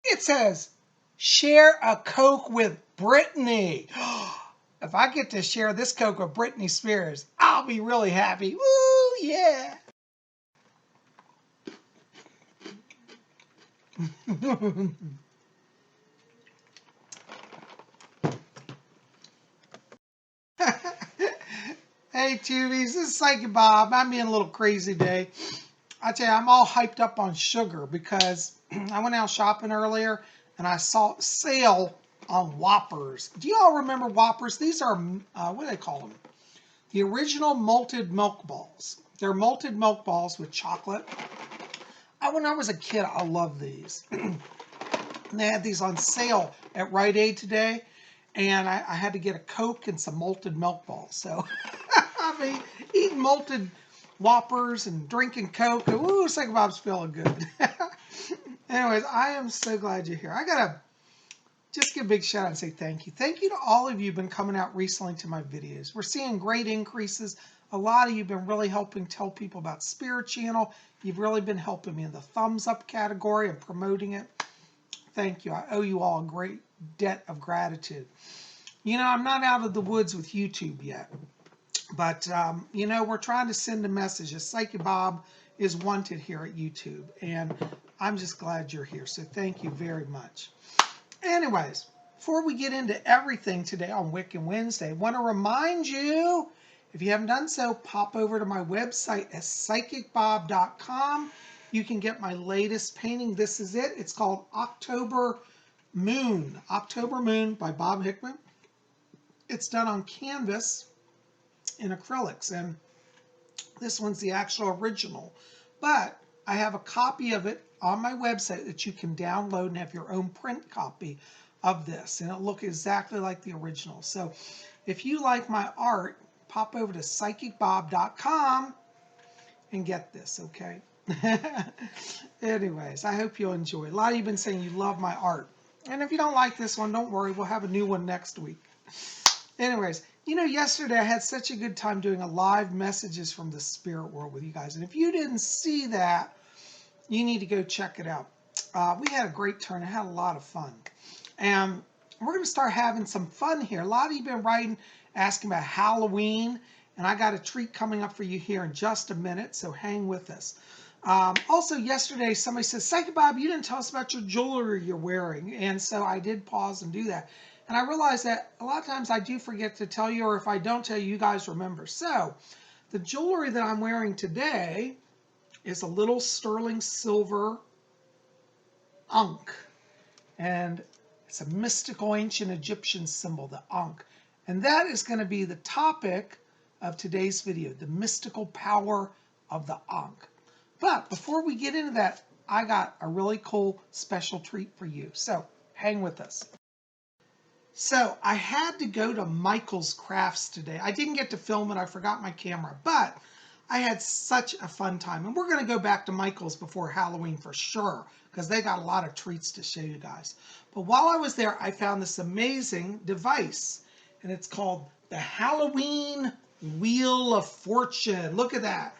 It says, share a Coke with Brittany. If I get to share this Coke with Britney Spears, I'll be really happy. Woo, yeah. Hey, Tubies, this is Psychic Bob. I'm being a little crazy today. I tell you, I'm all hyped up on sugar because I went out shopping earlier and I saw a sale on Whoppers. Do you all remember Whoppers? These are, what do they call them? The original malted milk balls. They're malted milk balls with chocolate. When I was a kid, I loved these. And they had these on sale at Rite Aid today. And I had to get a Coke and some malted milk balls. So, I mean, eating malted Whoppers and drinking Coke. Ooh, Psychic Bob's feeling good. Anyways, I am so glad you're here. I got to just give a big shout out and say thank you. Thank you to all of you who've been coming out recently to my videos. We're seeing great increases. A lot of you have been really helping tell people about Spirit Channel. You've really been helping me in the thumbs up category and promoting it. Thank you. I owe you all a great debt of gratitude. You know, I'm not out of the woods with YouTube yet. But, you know, we're trying to send a message. Psychic Bob is wanted here at YouTube. And I'm just glad you're here. So thank you very much. Anyways, before we get into everything today on Wiccan Wednesday, I want to remind you, if you haven't done so, pop over to my website at PsychicBob.com. You can get my latest painting. This is it. It's called October Moon. October Moon by Bob Hickman. It's done on canvas in acrylics, and this one's the actual original. But I have a copy of it on my website that you can download and have your own print copy of this, and it'll look exactly like the original. So if you like my art, pop over to PsychicBob.com and get this, okay? Anyways, I hope you'll enjoy. A lot of you have been saying you love my art. And if you don't like this one, don't worry, we'll have a new one next week. Anyways, you know, yesterday I had such a good time doing a live messages from the spirit world with you guys. And if you didn't see that, you need to go check it out. We had a great turn. I had a lot of fun. And we're going to start having some fun here. A lot of you have been writing, asking about Halloween. And I got a treat coming up for you here in just a minute. So hang with us. Also, yesterday, somebody said, Psychic Bob, you didn't tell us about your jewelry you're wearing. And so I did pause and do that. And I realized that a lot of times I do forget to tell you, or if I don't tell you, you guys remember. So the jewelry that I'm wearing today is a little sterling silver Ankh. And it's a mystical ancient Egyptian symbol, the Ankh. And that is going to be the topic of today's video, the mystical power of the Ankh. But before we get into that, I got a really cool special treat for you. So hang with us. So I had to go to Michael's Crafts today. I didn't get to film it. I forgot my camera, but I had such a fun time. And we're going to go back to Michael's before Halloween for sure, because they got a lot of treats to show you guys. But while I was there, I found this amazing device, and it's called the Halloween Wheel of Fortune. Look at that.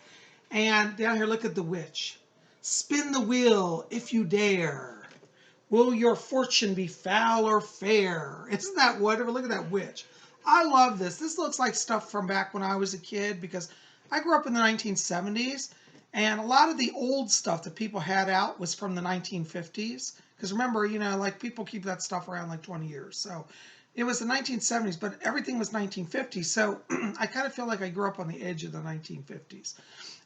And down here, look at the witch. Spin the wheel if you dare. Will your fortune be foul or fair? Isn't that wonderful? Look at that witch. I love this. This looks like stuff from back when I was a kid, because I grew up in the 1970s, and a lot of the old stuff that people had out was from the 1950s. Because remember, you know, like people keep that stuff around like 20 years. So it was the 1970s, but everything was 1950s. So I kind of feel like I grew up on the edge of the 1950s.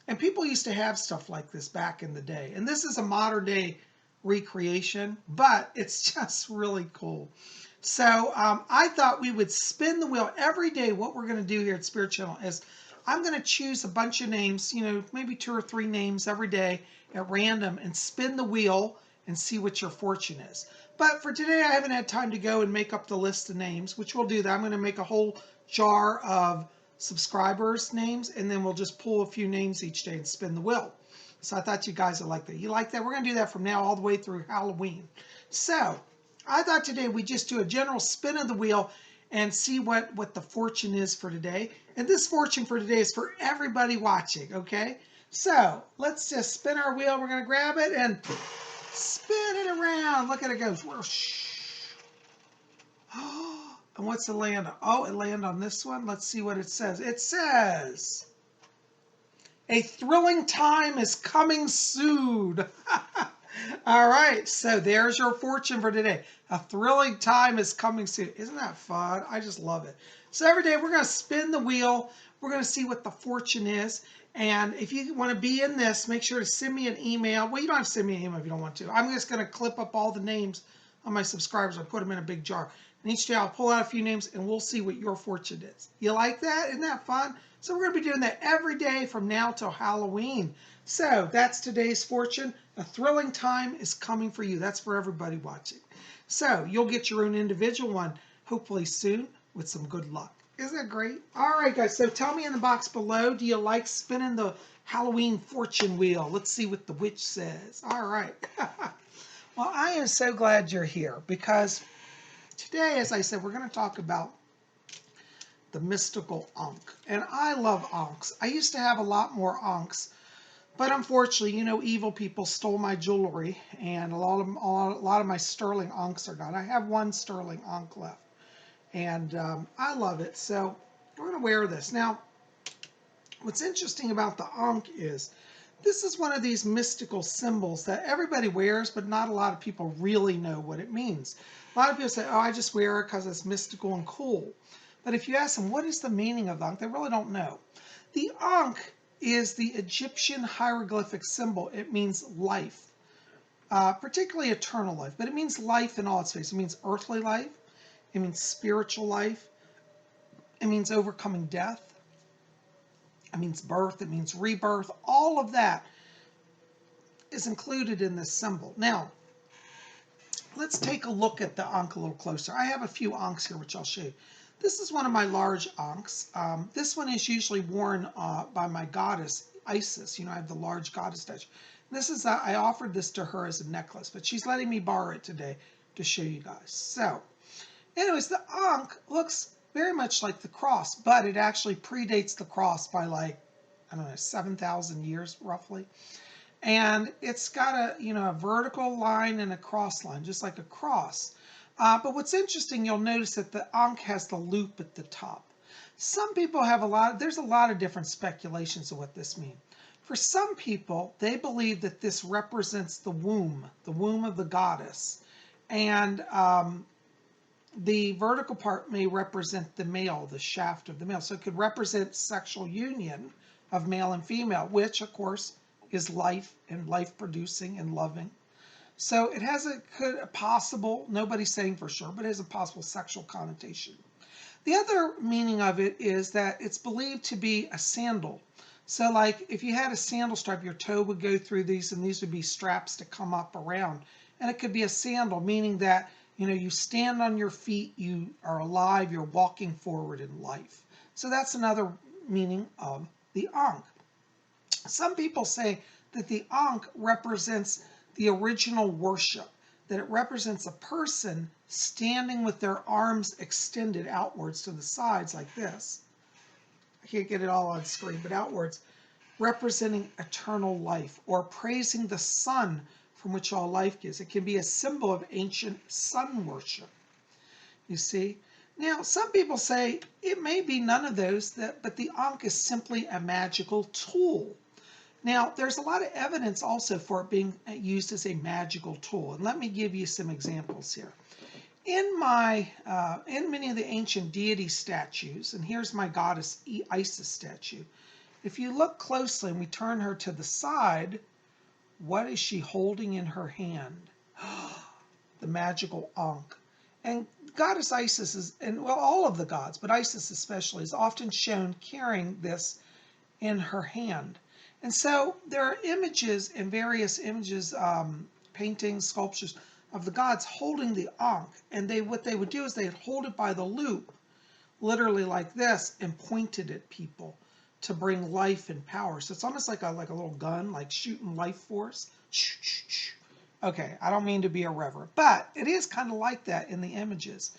And people used to have stuff like this back in the day. And this is a modern day recreation, but it's just really cool. So I thought we would spin the wheel every day. What we're going to do here at Spirit Channel is I'm going to choose a bunch of names, you know, maybe 2 or 3 names every day at random, and spin the wheel and see what your fortune is. But for today, I haven't had time to go and make up the list of names, which we'll do that. I'm going to make a whole jar of subscribers' names, and then we'll just pull a few names each day and spin the wheel. So I thought you guys would like that. You like that? We're going to do that from now all the way through Halloween. So I thought today we'd just do a general spin of the wheel and see what the fortune is for today. And this fortune for today is for everybody watching, okay? So let's just spin our wheel. We're going to grab it and spin it around. Look at it goes. And what's it land on? Oh, it landed on this one. Let's see what it says. It says, a thrilling time is coming soon. All right, so there's your fortune for today. A thrilling time is coming soon. Isn't that fun? I just love it. So every day we're going to spin the wheel. We're going to see what the fortune is. And if you want to be in this, make sure to send me an email. Well, you don't have to send me an email if you don't want to. I'm just going to clip up all the names of my subscribers and put them in a big jar. And each day I'll pull out a few names and we'll see what your fortune is. You like that? Isn't that fun? So we're going to be doing that every day from now till Halloween. So that's today's fortune. A thrilling time is coming for you. That's for everybody watching. So you'll get your own individual one hopefully soon with some good luck. Isn't that great? All right, guys. So tell me in the box below, do you like spinning the Halloween fortune wheel? Let's see what the witch says. All right. Well, I am so glad you're here because today, as I said, we're going to talk about the mystical Ankh. And I love Ankhs. I used to have a lot more Ankhs, but unfortunately, you know, evil people stole my jewelry, and a lot of my sterling Ankhs are gone. I have one sterling Ankh left, and I love it. So we're going to wear this. Now, what's interesting about the Ankh is this is one of these mystical symbols that everybody wears, but not a lot of people really know what it means. A lot of people say, oh, I just wear it because it's mystical and cool. But if you ask them, what is the meaning of the Ankh? They really don't know. The Ankh is the Egyptian hieroglyphic symbol. It means life, particularly eternal life, but it means life in all its ways. It means earthly life. It means spiritual life. It means overcoming death. It means birth. It means rebirth. All of that is included in this symbol. Now, let's take a look at the Ankh a little closer. I have a few Ankhs here, which I'll show you. This is one of my large Ankhs. This one is usually worn by my goddess, Isis. You know, I have the large goddess statue. This is, I offered this to her as a necklace, but she's letting me borrow it today to show you guys. So, anyways, the Ankh looks very much like the cross, but it actually predates the cross by like, I don't know, 7,000 years roughly. And it's got a, you know, a vertical line and a cross line, just like a cross. But what's interesting, you'll notice that the Ankh has the loop at the top. Some people have there's a lot of different speculations of what this means. For some people, they believe that this represents the womb of the goddess. And the vertical part may represent the male, the shaft of the male. So it could represent sexual union of male and female, which, of course, is life and life producing and loving. So it has a possible, nobody's saying for sure, but it has a possible sexual connotation. The other meaning of it is that it's believed to be a sandal. So like if you had a sandal strap, your toe would go through these and these would be straps to come up around. And it could be a sandal, meaning that, you know, you stand on your feet, you are alive, you're walking forward in life. So that's another meaning of the Ankh. Some people say that the Ankh represents the original worship, that it represents a person standing with their arms extended outwards to the sides like this. I can't get it all on screen, but outwards, representing eternal life or praising the sun from which all life gives. It can be a symbol of ancient sun worship, you see. Now, some people say it may be none of those, but the Ankh is simply a magical tool. Now, there's a lot of evidence also for it being used as a magical tool. And let me give you some examples here. In many of the ancient deity statues, and here's my goddess Isis statue. If you look closely and we turn her to the side, what is she holding in her hand? The magical Ankh. And goddess Isis is, and well, all of the gods, but Isis especially, is often shown carrying this in her hand. And so there are images and various images, paintings, sculptures of the gods holding the Ankh. And what they would do is they'd hold it by the loop, literally like this, and point it at people to bring life and power. So it's almost like a little gun, like shooting life force. Okay, I don't mean to be irreverent, but it is kind of like that in the images.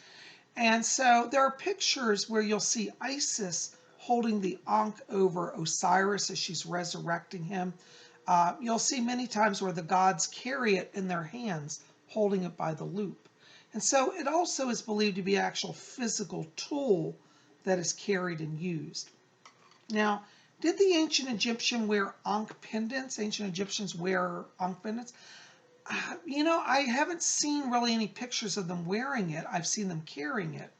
And so there are pictures where you'll see Isis holding the Ankh over Osiris as she's resurrecting him. You'll see many times where the gods carry it in their hands, holding it by the loop. And so it also is believed to be an actual physical tool that is carried and used. Now, did the ancient Egyptian wear Ankh pendants? Ancient Egyptians wear Ankh pendants? I haven't seen really any pictures of them wearing it. I've seen them carrying it.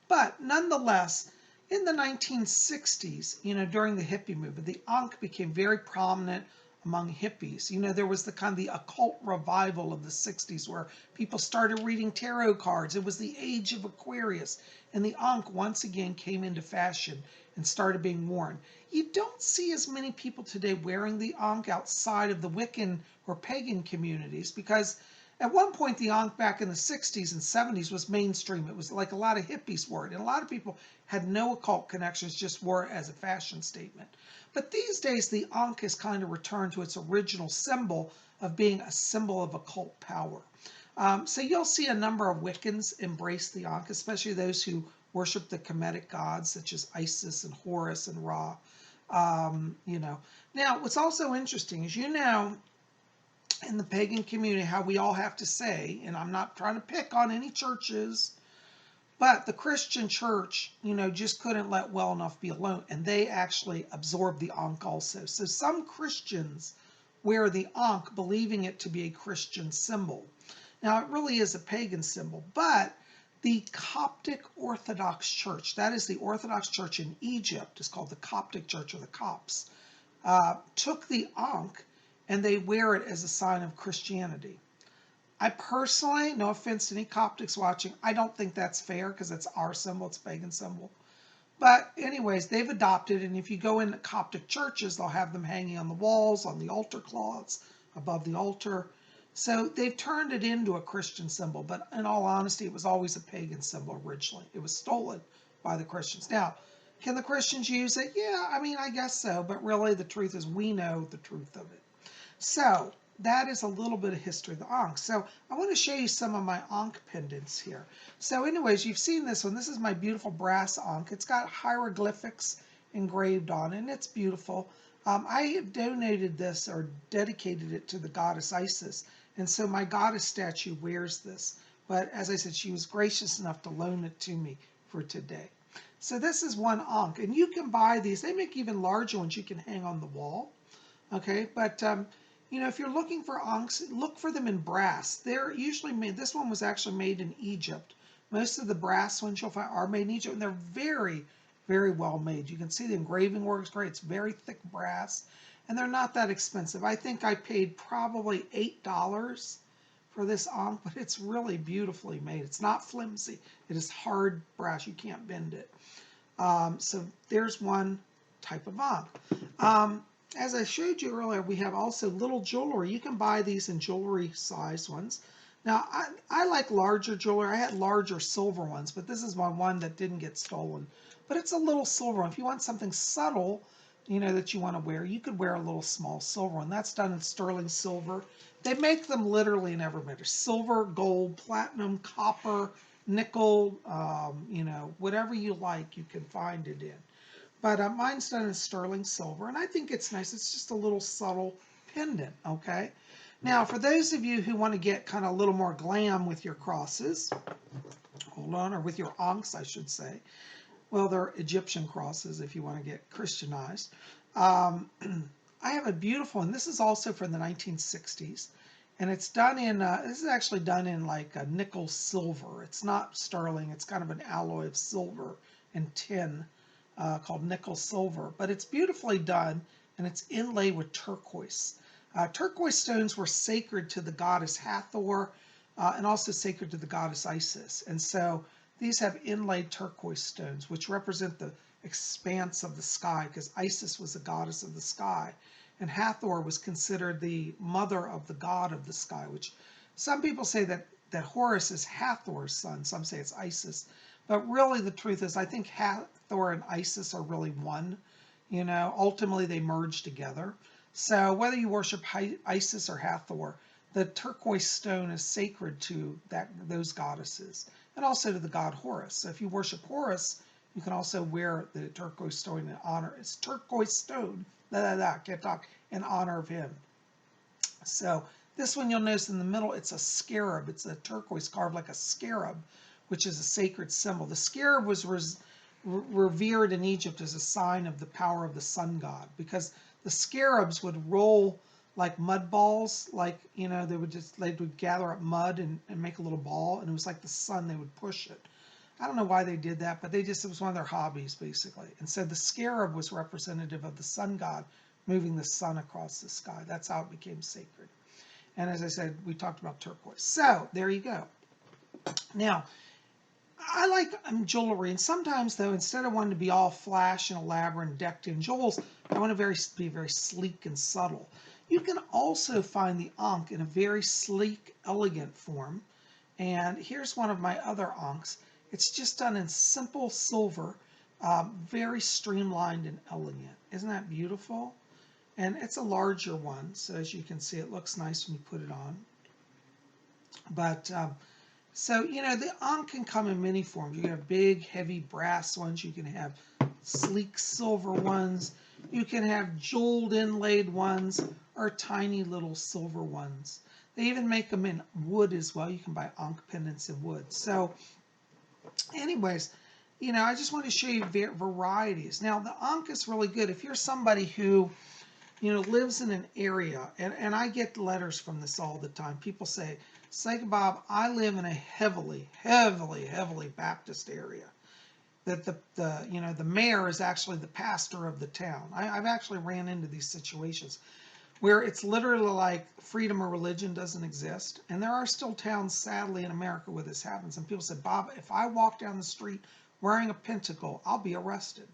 But nonetheless, in the 1960s, during the hippie movement, the Ankh became very prominent among hippies. There was the occult revival of the 60s where people started reading tarot cards. It was the age of Aquarius, and the Ankh once again came into fashion and started being worn. You don't see as many people today wearing the Ankh outside of the Wiccan or pagan communities, because at one point the Ankh back in the 60s and 70s was mainstream. It was like a lot of hippies wore it, and a lot of people had no occult connections, just wore it as a fashion statement. But these days the Ankh has kind of returned to its original symbol of being a symbol of occult power. So you'll see a number of Wiccans embrace the Ankh, especially those who worship the Kemetic gods such as Isis and Horus and Ra. Now, what's also interesting is, in the pagan community, how we all have to say, and I'm not trying to pick on any churches, but the Christian church, just couldn't let well enough be alone, and they actually absorbed the Ankh also. So some Christians wear the Ankh, believing it to be a Christian symbol. Now, it really is a pagan symbol, but the Coptic Orthodox Church, that is the Orthodox Church in Egypt, is called the Coptic Church, or the Copts, took the Ankh and they wear it as a sign of Christianity. I personally, no offense to any Coptics watching, I don't think that's fair, because it's our symbol, it's a pagan symbol. But anyways, they've adopted, and if you go into Coptic churches, they'll have them hanging on the walls, on the altar cloths, above the altar. So they've turned it into a Christian symbol, but in all honesty, it was always a pagan symbol originally. It was stolen by the Christians. Now, can the Christians use it? Yeah, I guess so, but really the truth is we know the truth of it. So that is a little bit of history of the Ankh. So I want to show you some of my Ankh pendants here. So anyways, you've seen this one. This is my beautiful brass Ankh. It's got hieroglyphics engraved on it, and it's beautiful. I donated this, or dedicated it, to the goddess Isis, and so my goddess statue wears this. But as I said, she was gracious enough to loan it to me for today. So this is one Ankh, and you can buy these. They make even larger ones you can hang on the wall. Okay, but if you're looking for Ankhs, look for them in brass. They're usually made, this one was actually made in Egypt. Most of the brass ones you'll find are made in Egypt, and they're very, very well made. You can see the engraving works great. It's very thick brass, and they're not that expensive. I think I paid probably $8 for this Ankh, but it's really beautifully made. It's not flimsy. It is hard brass. You can't bend it. So there's one type of Ankh. As I showed you earlier, we have also little jewelry. You can buy these in jewelry size ones. Now, I like larger jewelry. I had larger silver ones, but this is one that didn't get stolen. But it's a little silver one. If you want something subtle, that you want to wear, you could wear a little small silver one. That's done in sterling silver. They make them literally in every measure. Silver, gold, platinum, copper, nickel, whatever you like, you can find it in. But mine's done in sterling silver, and I think it's nice. It's just a little subtle pendant, okay? Now, for those of you who want to get kind of a little more glam with your crosses, hold on, or with your Ankhs, I should say. Well, they're Egyptian crosses if you want to get Christianized. I have a beautiful one. This is also from the 1960s, and it's done in, this is actually done in like a nickel silver. It's not sterling. It's kind of an alloy of silver and tin. Called nickel silver, but it's beautifully done, and it's inlaid with turquoise. Turquoise stones were sacred to the goddess Hathor, and also sacred to the goddess Isis. And so these have inlaid turquoise stones, which represent the expanse of the sky, because Isis was the goddess of the sky, and Hathor was considered the mother of the god of the sky, which some people say that Horus is Hathor's son. Some say it's Isis. But really the truth is, I think Hathor and Isis are really one. Ultimately they merge together. So whether you worship Isis or Hathor, the turquoise stone is sacred to those goddesses, and also to the god Horus. So if you worship Horus, You can also wear the turquoise stone in honor. It's turquoise stone. Can't talk, in honor of him. So this one you'll notice in the middle, it's a scarab. It's a turquoise carved like a scarab, which is a sacred symbol. The scarab was revered in Egypt as a sign of the power of the sun god, because the scarabs would roll like mud balls, like, you know, they would gather up mud and make a little ball, and it was like the sun, they would push it. I don't know why they did that, but it was one of their hobbies, basically. And so the scarab was representative of the sun god moving the sun across the sky. That's how it became sacred. And as I said, we talked about turquoise. So there you go. Now, I like jewelry, and sometimes, though, instead of wanting to be all flash and elaborate and decked in jewels, I want to be very sleek and subtle. You can also find the Ankh in a very sleek, elegant form. And here's one of my other Ankhs. It's just done in simple silver, very streamlined and elegant. Isn't that beautiful? And it's a larger one, so as you can see, it looks nice when you put it on. But so, you know, the Ankh can come in many forms. You can have big, heavy brass ones. You can have sleek silver ones. You can have jeweled inlaid ones, or tiny little silver ones. They even make them in wood as well. You can buy Ankh pendants in wood. So anyways, you know, I just want to show you varieties. Now, the Ankh is really good if you're somebody who, you know, lives in an area, and I get letters from this all the time. People say, Psychic Bob, I live in a heavily Baptist area. That the mayor is actually the pastor of the town. I've actually ran into these situations where it's literally like freedom of religion doesn't exist. And there are still towns, sadly, in America where this happens. And people say, Bob, if I walk down the street wearing a pentacle, I'll be arrested.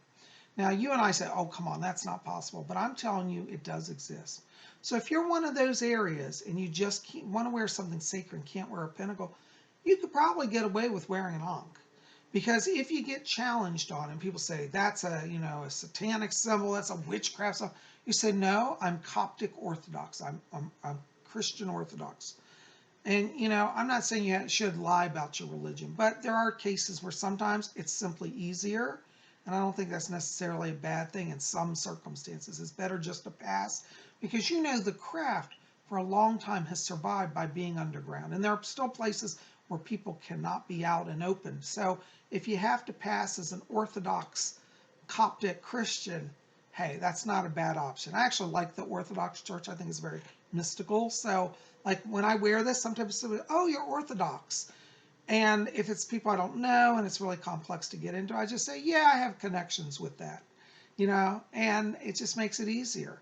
Now, you and I say, oh, come on, that's not possible. But I'm telling you, it does exist. So if you're one of those areas and you just want to wear something sacred and can't wear a pentacle, you could probably get away with wearing an Ankh. Because if you get challenged on it, and people say, that's a satanic symbol, that's a witchcraft symbol, you say, no, I'm Coptic Orthodox. I'm Christian Orthodox. And, you know, I'm not saying you should lie about your religion, but there are cases where sometimes it's simply easier. And I don't think that's necessarily a bad thing in some circumstances. It's better just to pass, because, you know, the craft for a long time has survived by being underground. And there are still places where people cannot be out and open. So if you have to pass as an Orthodox Coptic Christian, hey, that's not a bad option. I actually like the Orthodox Church. I think it's very mystical. So, like, when I wear this, sometimes somebody, oh, you're Orthodox. And if it's people I don't know and it's really complex to get into, I just say, yeah, I have connections with that, you know, and it just makes it easier.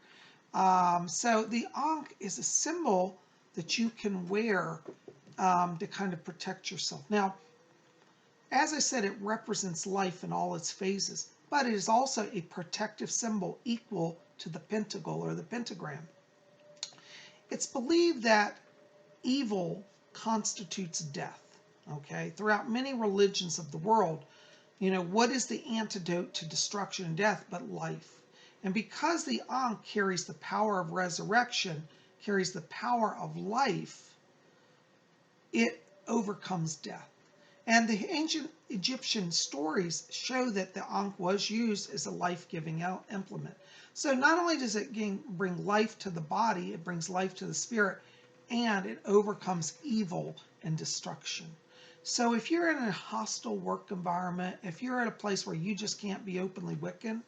So the Ankh is a symbol that you can wear to kind of protect yourself. Now, as I said, it represents life in all its phases, but it is also a protective symbol equal to the pentacle or the pentagram. It's believed that evil constitutes death, okay? Throughout many religions of the world, you know, what is the antidote to destruction and death but life? And because the Ankh carries the power of resurrection, carries the power of life, it overcomes death. And the ancient Egyptian stories show that the Ankh was used as a life-giving implement. So not only does it bring life to the body, it brings life to the spirit, and it overcomes evil and destruction. So if you're in a hostile work environment, if you're at a place where you just can't be openly Wiccan,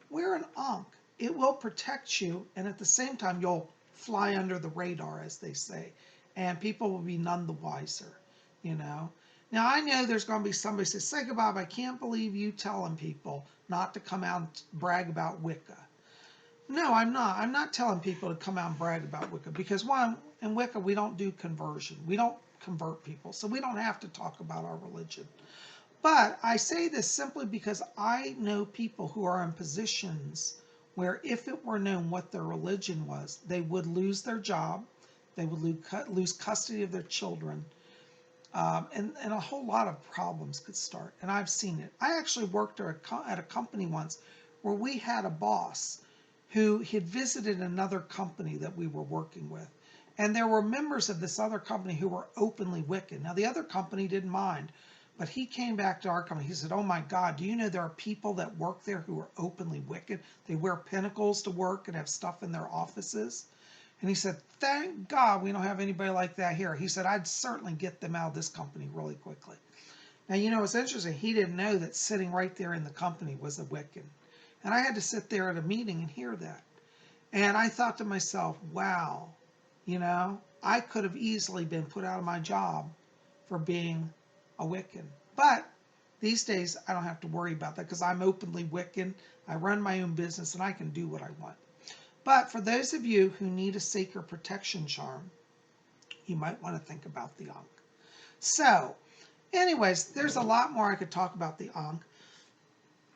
wear an Ankh. It will protect you, and at the same time, you'll fly under the radar, as they say, and people will be none the wiser, you know. Now, I know there's going to be somebody who says, Psychic Bob, I can't believe you telling people not to come out and brag about Wicca. No, I'm not. I'm not telling people to come out and brag about Wicca, because one, in Wicca, we don't do conversion. We don't convert people, so we don't have to talk about our religion. But I say this simply because I know people who are in positions where if it were known what their religion was, they would lose their job, they would lose custody of their children, and a whole lot of problems could start. And I've seen it. I actually worked at a company once where we had a boss who had visited another company that we were working with. And there were members of this other company who were openly Wiccan. Now, the other company didn't mind, But he came back to our company. He said, oh my God, do you know there are people that work there who are openly wicked? They wear pinnacles to work and have stuff in their offices. And he said, thank God we don't have anybody like that here. He said, I'd certainly get them out of this company really quickly. Now, you know, it's interesting. He didn't know that sitting right there in the company was a Wiccan. And I had to sit there at a meeting and hear that. And I thought to myself, wow, you know, I could have easily been put out of my job for being a Wiccan. But these days, I don't have to worry about that because I'm openly Wiccan. I run my own business and I can do what I want. But for those of you who need a sacred protection charm, you might want to think about the Ankh. So, anyways, there's a lot more I could talk about the Ankh.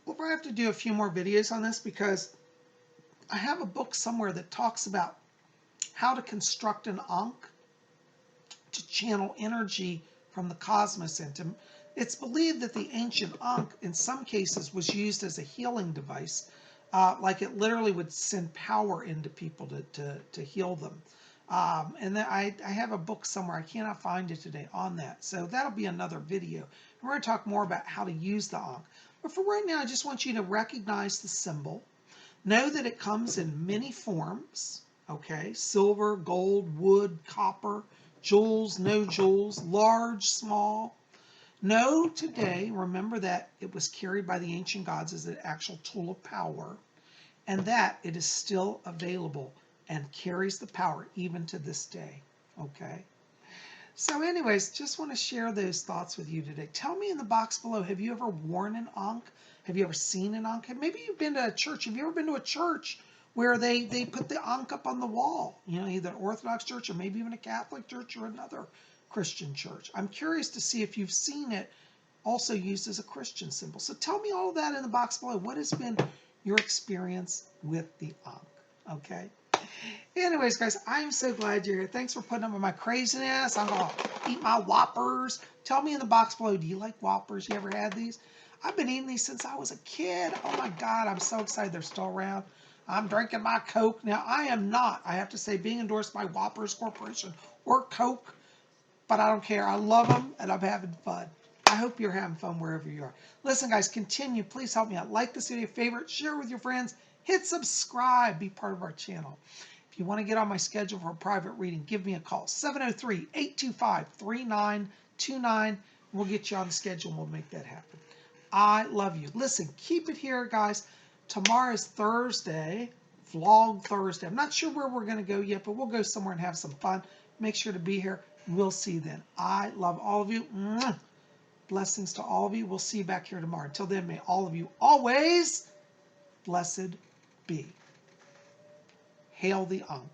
We'll probably have to do a few more videos on this because I have a book somewhere that talks about how to construct an Ankh to channel energy from the cosmos into. It's believed that the ancient Ankh, in some cases, was used as a healing device. Like it literally would send power into people to heal them. And then I have a book somewhere, I cannot find it today, on that. So that'll be another video. And we're going to talk more about how to use the Ankh. But for right now, I just want you to recognize the symbol. Know that it comes in many forms, okay? Silver, gold, wood, copper, jewels, no jewels, large, small. Know today, remember that it was carried by the ancient gods as an actual tool of power, and that it is still available and carries the power even to this day, okay? So anyways, just want to share those thoughts with you today. Tell me in the box below, have you ever worn an Ankh? Have you ever seen an Ankh? Maybe you've been to a church. Have you ever been to a church where they put the Ankh up on the wall? You know, either an Orthodox church or maybe even a Catholic church or another Christian church. I'm curious to see if you've seen it also used as a Christian symbol. So tell me all of that in the box below. What has been your experience with the Ankh? Okay. Anyways, guys, I'm so glad you're here. Thanks for putting up with my craziness. I'm going to eat my Whoppers. Tell me in the box below, do you like Whoppers? You ever had these? I've been eating these since I was a kid. Oh my God, I'm so excited they're still around. I'm drinking my Coke. Now, I am not, I have to say, being endorsed by Whoppers Corporation or Coke, but I don't care. I love them and I'm having fun. I hope you're having fun wherever you are. Listen, guys, continue. Please help me out. Like this video, favorite, share with your friends, hit subscribe, be part of our channel. If you want to get on my schedule for a private reading, give me a call, 703-825-3929. We'll get you on the schedule and we'll make that happen. I love you. Listen, keep it here, guys. Tomorrow is Thursday, Vlog Thursday. I'm not sure where we're going to go yet, but we'll go somewhere and have some fun. Make sure to be here. We'll see you then. I love all of you. Blessings to all of you. We'll see you back here tomorrow. Until then, may all of you always blessed be. Hail the Ankh.